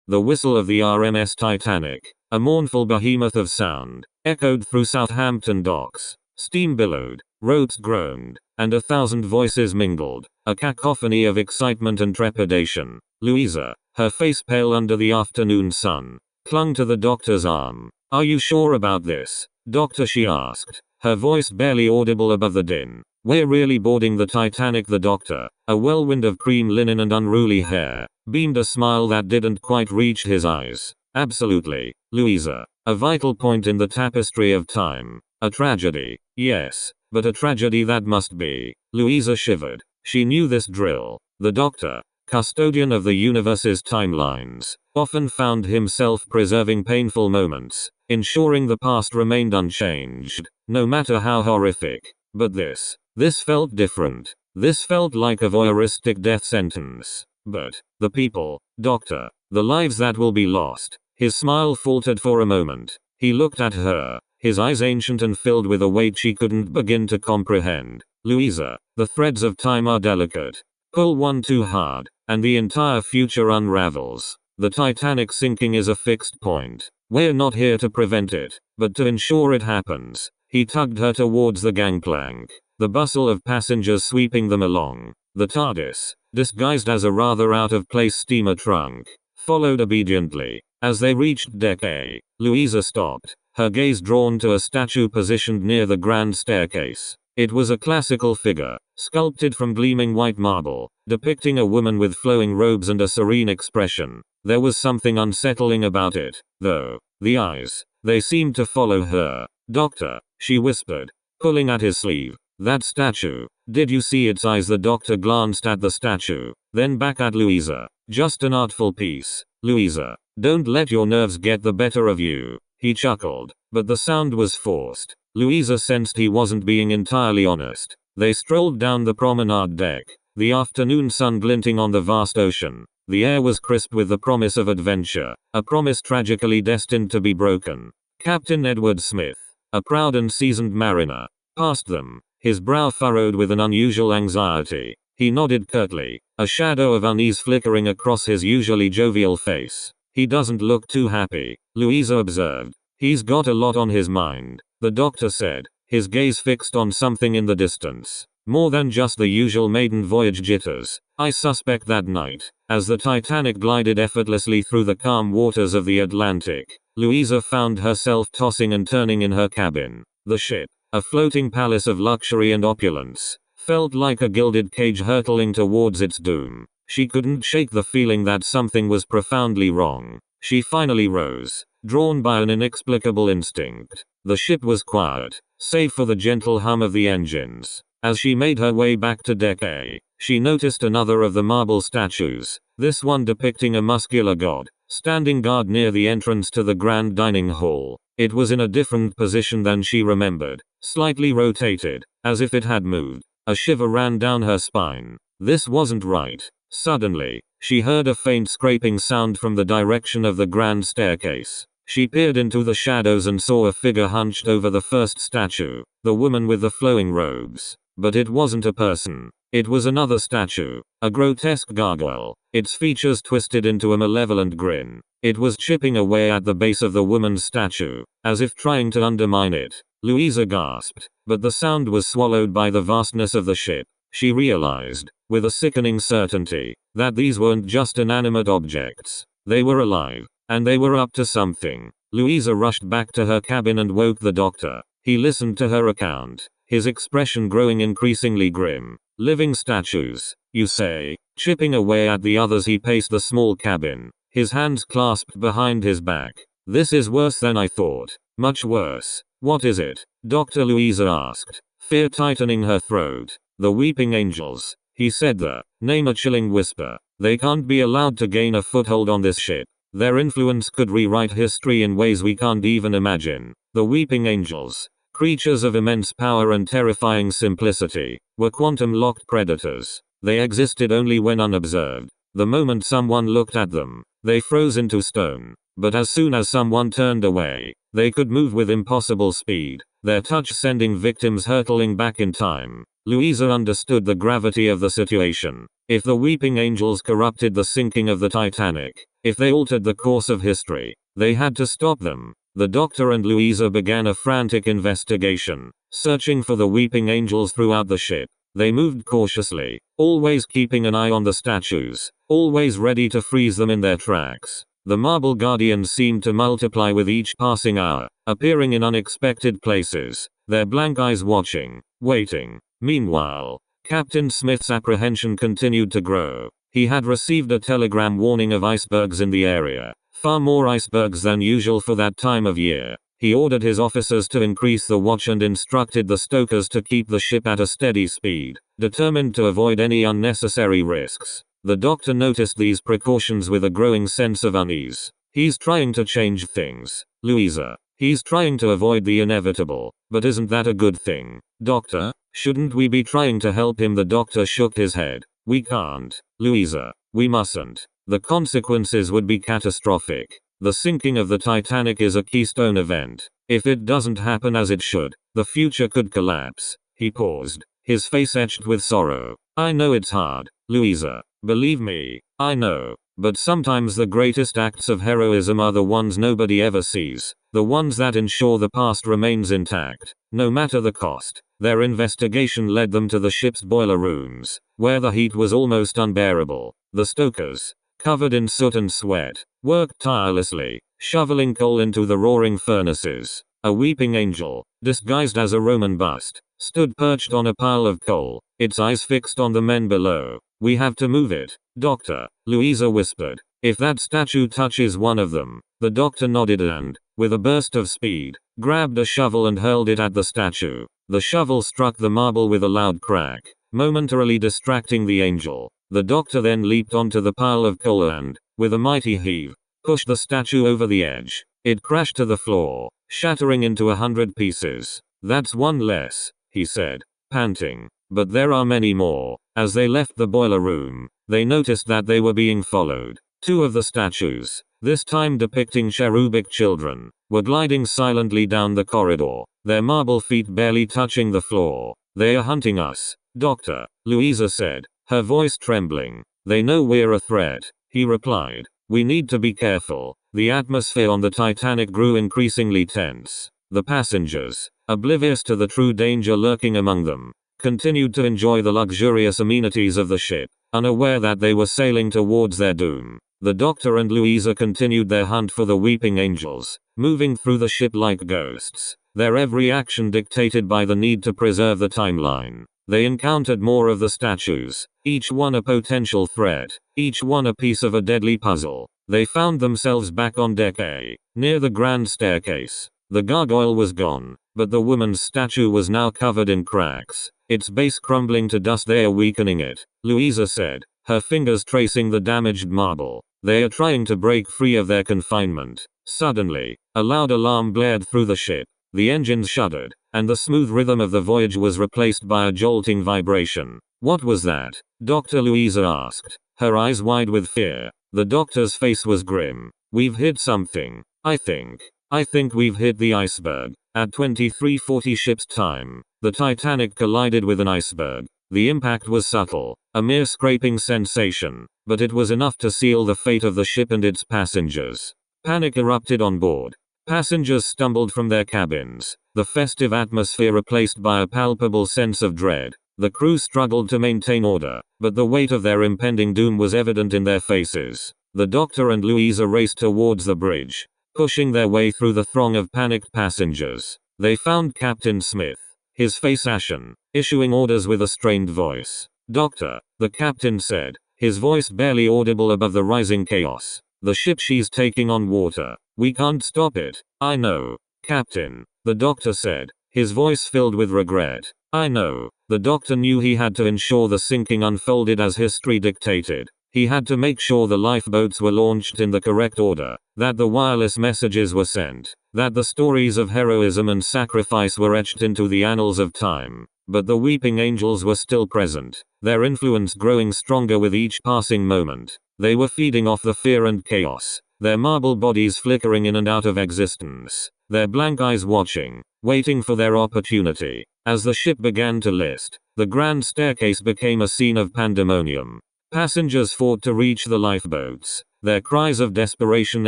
The whistle of the RMS Titanic, a mournful behemoth of sound, echoed through Southampton docks. Steam billowed, ropes groaned, and 1,000 voices mingled, a cacophony of excitement and trepidation. Louisa, her face pale under the afternoon sun, clung to the doctor's arm. "Are you sure about this, doctor?" she asked, her voice barely audible above the din. "We're really boarding the Titanic." The doctor, a whirlwind of cream linen and unruly hair, beamed a smile that didn't quite reach his eyes. "Absolutely, Louisa. A vital point in the tapestry of time. A tragedy, yes, but a tragedy that must be." Louisa shivered. She knew this drill. The doctor, custodian of the universe's timelines, often found himself preserving painful moments, ensuring the past remained unchanged, no matter how horrific. But this felt different. This felt like a voyeuristic death sentence. "But the people, doctor, the lives that will be lost." His smile faltered for a moment. He looked at her, his eyes ancient and filled with a weight she couldn't begin to comprehend. "Louisa, the threads of time are delicate. Pull one too hard, and the entire future unravels. The Titanic sinking is a fixed point. We're not here to prevent it, but to ensure it happens." He tugged her towards the gangplank, the bustle of passengers sweeping them along. The TARDIS, disguised as a rather out-of-place steamer trunk, followed obediently. As they reached Deck A, Louisa stopped, her gaze drawn to a statue positioned near the grand staircase. It was a classical figure, sculpted from gleaming white marble, depicting a woman with flowing robes and a serene expression. There was something unsettling about it, though. The eyes, they seemed to follow her. "Doctor," she whispered, pulling at his sleeve. "That statue, did you see its eyes?" The doctor glanced at the statue, then back at Louisa. "Just an artful piece, Louisa. Don't let your nerves get the better of you." He chuckled, but the sound was forced. Louisa sensed he wasn't being entirely honest. They strolled down the promenade deck, the afternoon sun glinting on the vast ocean. The air was crisp with the promise of adventure, a promise tragically destined to be broken. Captain Edward Smith, a proud and seasoned mariner, passed them, his brow furrowed with an unusual anxiety. He nodded curtly, a shadow of unease flickering across his usually jovial face. "He doesn't look too happy," Louisa observed. "He's got a lot on his mind," the doctor said, his gaze fixed on something in the distance. "More than just the usual maiden voyage jitters, I suspect." That night, as the Titanic glided effortlessly through the calm waters of the Atlantic, Louisa found herself tossing and turning in her cabin. The ship, a floating palace of luxury and opulence, felt like a gilded cage hurtling towards its doom. She couldn't shake the feeling that something was profoundly wrong. She finally rose, drawn by an inexplicable instinct. The ship was quiet, save for the gentle hum of the engines. As she made her way back to Deck A, she noticed another of the marble statues, this one depicting a muscular god, standing guard near the entrance to the grand dining hall. It was in a different position than she remembered, slightly rotated, as if it had moved. A shiver ran down her spine. This wasn't right. Suddenly, she heard a faint scraping sound from the direction of the grand staircase. She peered into the shadows and saw a figure hunched over the first statue, the woman with the flowing robes. But it wasn't a person. It was another statue, a grotesque gargoyle, its features twisted into a malevolent grin. It was chipping away at the base of the woman's statue, as if trying to undermine it. Louisa gasped, but the sound was swallowed by the vastness of the ship. She realized, with a sickening certainty, that these weren't just inanimate objects. They were alive, and they were up to something. Louisa rushed back to her cabin and woke the doctor. He listened to her account, his expression growing increasingly grim. "Living statues, you say?" Chipping away at the others, he paced the small cabin, his hands clasped behind his back. "This is worse than I thought. Much worse." "What is it?" Dr. Louisa asked, fear tightening her throat. "The Weeping Angels." He said the name a chilling whisper. "They can't be allowed to gain a foothold on this ship. Their influence could rewrite history in ways we can't even imagine." The Weeping Angels, creatures of immense power and terrifying simplicity, were quantum-locked predators. They existed only when unobserved. The moment someone looked at them, they froze into stone. But as soon as someone turned away, they could move with impossible speed, their touch sending victims hurtling back in time. Louisa understood the gravity of the situation. If the Weeping Angels corrupted the sinking of the Titanic, If they altered the course of history, they had to stop them. The doctor and Louisa began a frantic investigation, searching for the weeping angels throughout the ship. They moved cautiously, always keeping an eye on the statues, always ready to freeze them in their tracks. The marble guardians seemed to multiply with each passing hour, appearing in unexpected places, their blank eyes watching, waiting. Meanwhile, Captain Smith's apprehension continued to grow. He had received a telegram warning of icebergs in the area, far more icebergs than usual for that time of year. He ordered his officers to increase the watch and instructed the stokers to keep the ship at a steady speed, determined to avoid any unnecessary risks. The doctor noticed these precautions with a growing sense of unease. He's trying to change things, Louisa. He's trying to avoid the inevitable, but isn't that a good thing? Doctor, shouldn't we be trying to help him? The doctor shook his head. We can't, Louisa. We mustn't. The consequences would be catastrophic. The sinking of the Titanic is a keystone event. If it doesn't happen as it should, the future could collapse. He paused, his face etched with sorrow. I know it's hard, Louisa. Believe me, I know. But sometimes the greatest acts of heroism are the ones nobody ever sees, the ones that ensure the past remains intact, no matter the cost. Their investigation led them to the ship's boiler rooms, where the heat was almost unbearable. The stokers, covered in soot and sweat, worked tirelessly, shoveling coal into the roaring furnaces. A weeping angel, disguised as a Roman bust, stood perched on a pile of coal, its eyes fixed on the men below. We have to move it, Doctor, Louisa whispered. If that statue touches one of them. The doctor nodded and, with a burst of speed, grabbed a shovel and hurled it at the statue. The shovel struck the marble with a loud crack, momentarily distracting the angel. The doctor then leaped onto the pile of coal and, with a mighty heave, pushed the statue over the edge. It crashed to the floor, shattering into 100 pieces. That's one less, he said, panting. But there are many more. As they left the boiler room, they noticed that they were being followed. Two of the statues, this time depicting cherubic children, were gliding silently down the corridor, their marble feet barely touching the floor. They are hunting us, Doctor, Louisa said, her voice trembling. They know we're a threat, he replied. We need to be careful. The atmosphere on the Titanic grew increasingly tense. The passengers, oblivious to the true danger lurking among them, continued to enjoy the luxurious amenities of the ship, unaware that they were sailing towards their doom. The doctor and Louisa continued their hunt for the weeping angels, moving through the ship like ghosts, their every action dictated by the need to preserve the timeline. They encountered more of the statues, each one a potential threat, each one a piece of a deadly puzzle. They found themselves back on deck A, near the grand staircase. The gargoyle was gone, but the woman's statue was now covered in cracks, its base crumbling to dust. They are weakening it, Louisa said, her fingers tracing the damaged marble. They are trying to break free of their confinement. Suddenly, a loud alarm blared through the ship. The engines shuddered, and the smooth rhythm of the voyage was replaced by a jolting vibration. What was that? Dr. Louisa asked, her eyes wide with fear. The doctor's face was grim. We've hit something, I think we've hit the iceberg. At 23:40 ship's time, the Titanic collided with an iceberg. The impact was subtle, a mere scraping sensation, but it was enough to seal the fate of the ship and its passengers. Panic erupted on board. Passengers stumbled from their cabins, the festive atmosphere replaced by a palpable sense of dread. The crew struggled to maintain order, but the weight of their impending doom was evident in their faces. The doctor and Louisa raced towards the bridge, pushing their way through the throng of panicked passengers. They found Captain Smith, his face ashen, issuing orders with a strained voice. Doctor, the captain said, his voice barely audible above the rising chaos. The ship, she's taking on water. We can't stop it. I know, Captain, the doctor said, his voice filled with regret. I know. The doctor knew he had to ensure the sinking unfolded as history dictated. He had to make sure the lifeboats were launched in the correct order, that the wireless messages were sent, that the stories of heroism and sacrifice were etched into the annals of time. But the weeping angels were still present, their influence growing stronger with each passing moment. They were feeding off the fear and chaos, their marble bodies flickering in and out of existence, their blank eyes watching, waiting for their opportunity. As the ship began to list, the grand staircase became a scene of pandemonium. Passengers fought to reach the lifeboats, their cries of desperation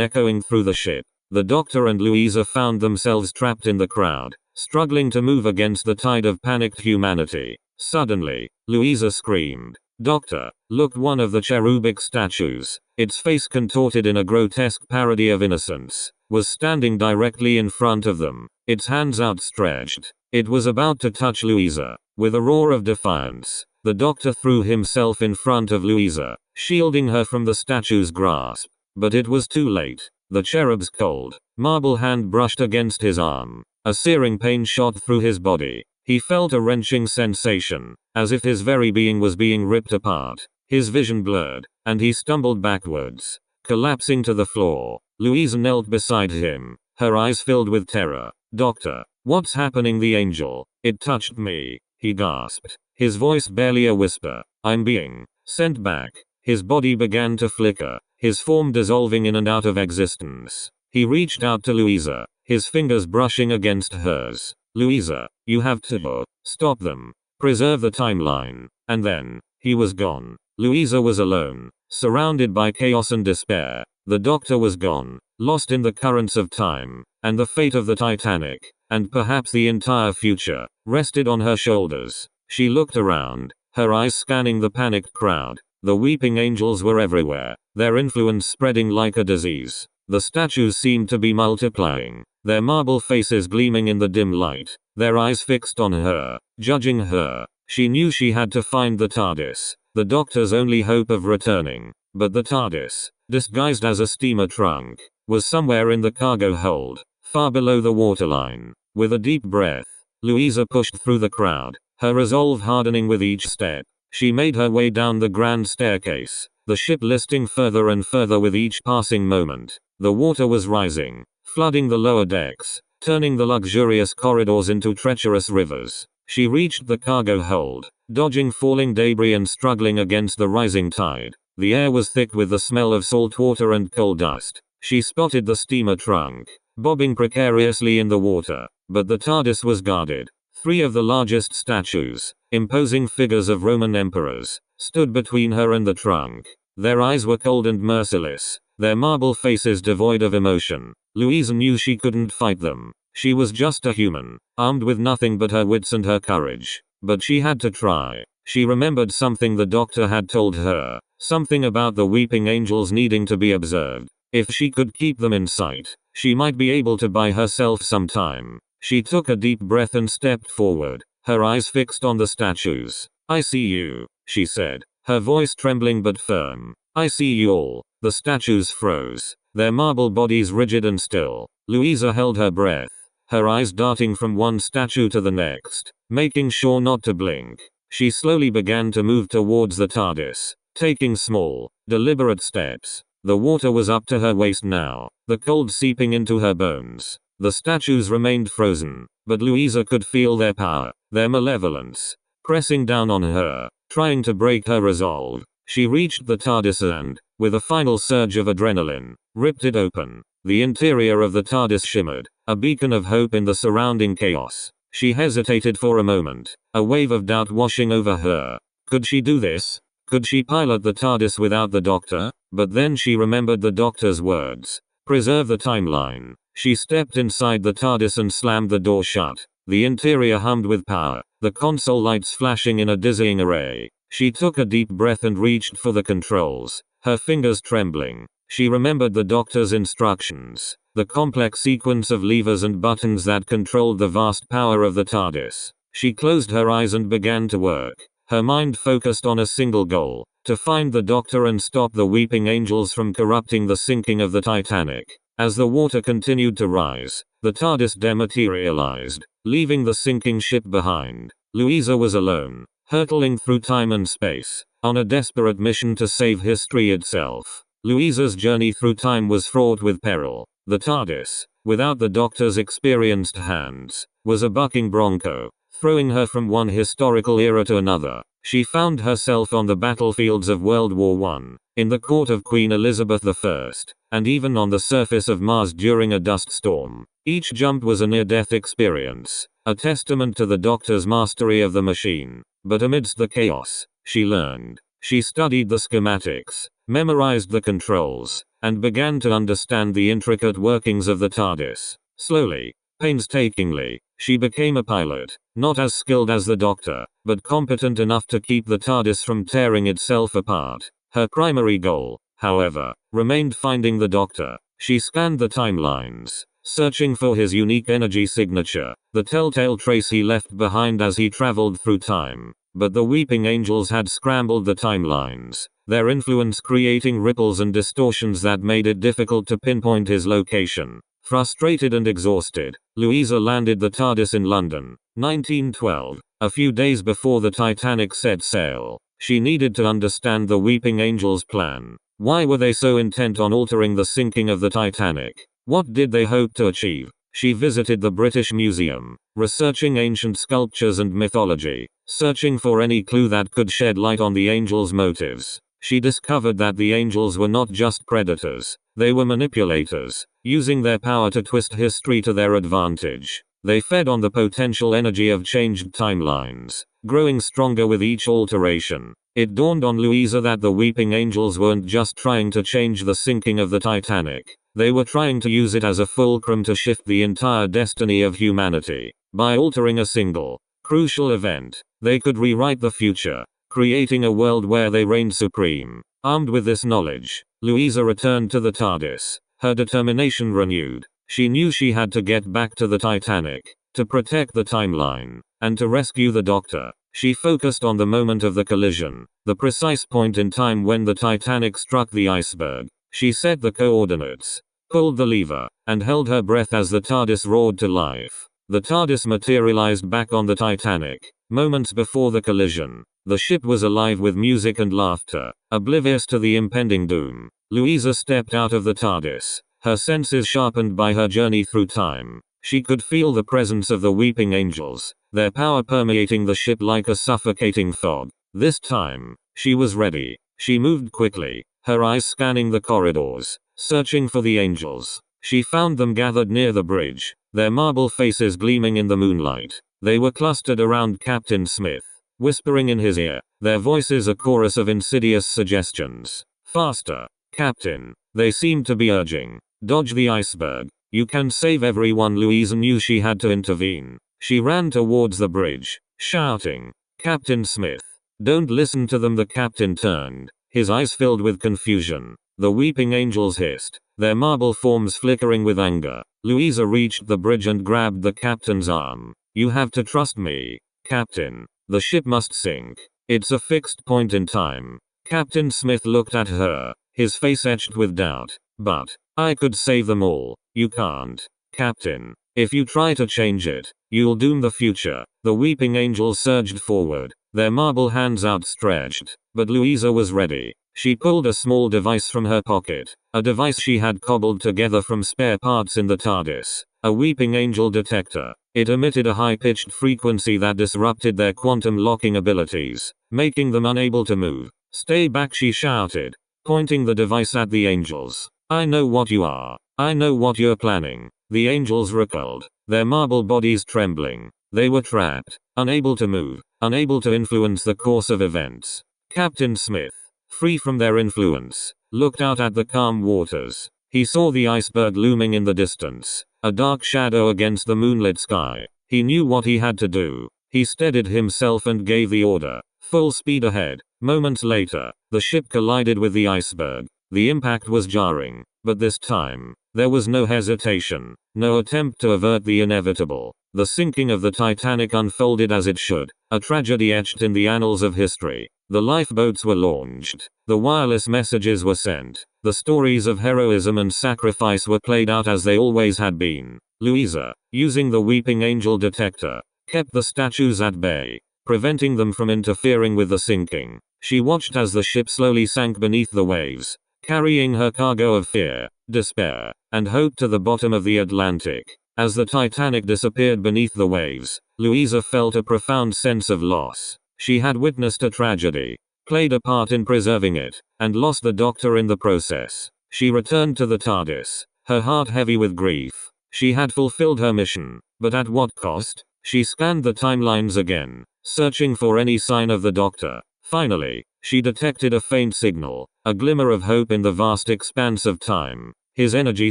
echoing through the ship. The doctor and Louisa found themselves trapped in the crowd, struggling to move against the tide of panicked humanity. Suddenly, Louisa screamed, "Doctor, look!" One of the cherubic statues, its face contorted in a grotesque parody of innocence, was standing directly in front of them, its hands outstretched. It was about to touch Louisa. With a roar of defiance, the doctor threw himself in front of Louisa, shielding her from the statue's grasp. But it was too late. The cherub's cold, marble hand brushed against his arm. A searing pain shot through his body. He felt a wrenching sensation, as if his very being was being ripped apart. His vision blurred, and he stumbled backwards, collapsing to the floor. Louisa knelt beside him, her eyes filled with terror. "Doctor, what's happening?" "The angel. It touched me," he gasped, his voice barely a whisper. "I'm being sent back." His body began to flicker, his form dissolving in and out of existence. He reached out to Louisa, his fingers brushing against hers. "Louisa, you have to stop them. Preserve the timeline." And then, he was gone. Louisa was alone, surrounded by chaos and despair. The doctor was gone, lost in the currents of time, and the fate of the Titanic, and perhaps the entire future, rested on her shoulders. She looked around, her eyes scanning the panicked crowd. The weeping angels were everywhere, their influence spreading like a disease. The statues seemed to be multiplying, their marble faces gleaming in the dim light, their eyes fixed on her, judging her. She knew she had to find the TARDIS, the doctor's only hope of returning. But the TARDIS, disguised as a steamer trunk, was somewhere in the cargo hold, far below the waterline. With a deep breath, Louisa pushed through the crowd, her resolve hardening with each step. She made her way down the grand staircase, the ship listing further and further with each passing moment. The water was rising, flooding the lower decks, turning the luxurious corridors into treacherous rivers. She reached the cargo hold, dodging falling debris and struggling against the rising tide. The air was thick with the smell of salt water and coal dust. She spotted the steamer trunk, bobbing precariously in the water, but the TARDIS was guarded. 3 of the largest statues, imposing figures of Roman emperors, stood between her and the trunk. Their eyes were cold and merciless, their marble faces devoid of emotion. Louisa knew she couldn't fight them. She was just a human, armed with nothing but her wits and her courage. But she had to try. She remembered something the doctor had told her, something about the weeping angels needing to be observed. If she could keep them in sight, she might be able to buy herself some time. She took a deep breath and stepped forward, her eyes fixed on the statues. "I see you," she said, her voice trembling but firm. "I see you all." The statues froze, their marble bodies rigid and still. Louisa held her breath, her eyes darting from one statue to the next, making sure not to blink. She slowly began to move towards the TARDIS, taking small, deliberate steps. The water was up to her waist now, the cold seeping into her bones. The statues remained frozen, but Louisa could feel their power, their malevolence, pressing down on her, trying to break her resolve. She reached the TARDIS and, with a final surge of adrenaline, ripped it open. The interior of the TARDIS shimmered, a beacon of hope in the surrounding chaos. She hesitated for a moment, a wave of doubt washing over her. Could she do this? Could she pilot the TARDIS without the doctor? But then she remembered the doctor's words. Preserve the timeline. She stepped inside the TARDIS and slammed the door shut. The interior hummed with power, the console lights flashing in a dizzying array. She took a deep breath and reached for the controls, her fingers trembling. She remembered the doctor's instructions, the complex sequence of levers and buttons that controlled the vast power of the TARDIS. She closed her eyes and began to work, her mind focused on a single goal, to find the doctor and stop the weeping angels from corrupting the sinking of the Titanic. As the water continued to rise, the TARDIS dematerialized, leaving the sinking ship behind. Louisa was alone, hurtling through time and space, on a desperate mission to save history itself. Louisa's journey through time was fraught with peril. The TARDIS, without the doctor's experienced hands, was a bucking bronco, throwing her from one historical era to another. She found herself on the battlefields of World War I, in the court of Queen Elizabeth I, and even on the surface of Mars during a dust storm. Each jump was a near-death experience, a testament to the doctor's mastery of the machine. But amidst the chaos, she learned. She studied the schematics, memorized the controls, and began to understand the intricate workings of the TARDIS. Slowly, painstakingly, she became a pilot, not as skilled as the Doctor, but competent enough to keep the TARDIS from tearing itself apart. Her primary goal, however, remained finding the Doctor. She scanned the timelines, searching for his unique energy signature, the telltale trace he left behind as he traveled through time. But the Weeping Angels had scrambled the timelines, their influence creating ripples and distortions that made it difficult to pinpoint his location. Frustrated and exhausted, Louisa landed the TARDIS in London, 1912, a few days before the Titanic set sail. She needed to understand the Weeping Angels' plan. Why were they so intent on altering the sinking of the Titanic? What did they hope to achieve? She visited the British Museum, researching ancient sculptures and mythology, searching for any clue that could shed light on the angels' motives. She discovered that the angels were not just predators, they were manipulators, using their power to twist history to their advantage. They fed on the potential energy of changed timelines, growing stronger with each alteration. It dawned on Louisa that the Weeping Angels weren't just trying to change the sinking of the Titanic. They were trying to use it as a fulcrum to shift the entire destiny of humanity. By altering a single, crucial event, they could rewrite the future, creating a world where they reigned supreme. Armed with this knowledge, Louisa returned to the TARDIS, her determination renewed. She knew she had to get back to the Titanic, to protect the timeline, and to rescue the Doctor. She focused on the moment of the collision, the precise point in time when the Titanic struck the iceberg. She set the coordinates, pulled the lever, and held her breath as the TARDIS roared to life. The TARDIS materialized back on the Titanic, moments before the collision. The ship was alive with music and laughter, oblivious to the impending doom. Louisa stepped out of the TARDIS, her senses sharpened by her journey through time. She could feel the presence of the Weeping Angels, their power permeating the ship like a suffocating fog. This time, she was ready. She moved quickly, her eyes scanning the corridors, searching for the angels. She found them gathered near the bridge, their marble faces gleaming in the moonlight. They were clustered around Captain Smith, whispering in his ear, their voices a chorus of insidious suggestions. Faster, Captain, they seemed to be urging. Dodge the iceberg. You can save everyone. Louisa knew she had to intervene. She ran towards the bridge, shouting, Captain Smith, don't listen to them. The captain turned, his eyes filled with confusion. The Weeping Angels hissed, their marble forms flickering with anger. Louisa reached the bridge and grabbed the captain's arm. You have to trust me, Captain. The ship must sink. It's a fixed point in time. Captain Smith looked at her, his face etched with doubt. But I could save them all. You can't, Captain. If you try to change it, you'll doom the future. The Weeping Angels surged forward, their marble hands outstretched. But Louisa was ready. She pulled a small device from her pocket, a device she had cobbled together from spare parts in the TARDIS. A Weeping Angel detector. It emitted a high-pitched frequency that disrupted their quantum locking abilities, making them unable to move. Stay back, she shouted, pointing the device at the angels. I know what you are. I know what you're planning. The angels recoiled, their marble bodies trembling. They were trapped, unable to move, unable to influence the course of events. Captain Smith, free from their influence, looked out at the calm waters. He saw the iceberg looming in the distance, a dark shadow against the moonlit sky. He knew what he had to do. He steadied himself and gave the order. Full speed ahead. Moments later, the ship collided with the iceberg. The impact was jarring, but this time, there was no hesitation, no attempt to avert the inevitable. The sinking of the Titanic unfolded as it should, a tragedy etched in the annals of history. The lifeboats were launched, the wireless messages were sent, the stories of heroism and sacrifice were played out as they always had been. Louisa, using the Weeping Angel detector, kept the statues at bay, preventing them from interfering with the sinking. She watched as the ship slowly sank beneath the waves, carrying her cargo of fear, despair, and hope to the bottom of the Atlantic. As the Titanic disappeared beneath the waves, Louisa felt a profound sense of loss. She had witnessed a tragedy, played a part in preserving it, and lost the Doctor in the process. She returned to the TARDIS, her heart heavy with grief. She had fulfilled her mission, but at what cost? She scanned the timelines again, searching for any sign of the Doctor. Finally, She detected a faint signal, a glimmer of hope in the vast expanse of time. His energy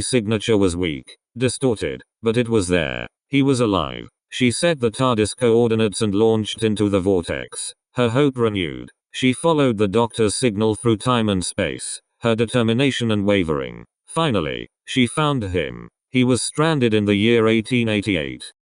signature was weak, distorted, but it was there. He was alive. She set the TARDIS coordinates and launched into the vortex. Her hope renewed. She followed the doctor's signal through time and space, her determination unwavering. Finally, she found him. He was stranded in the year 1888.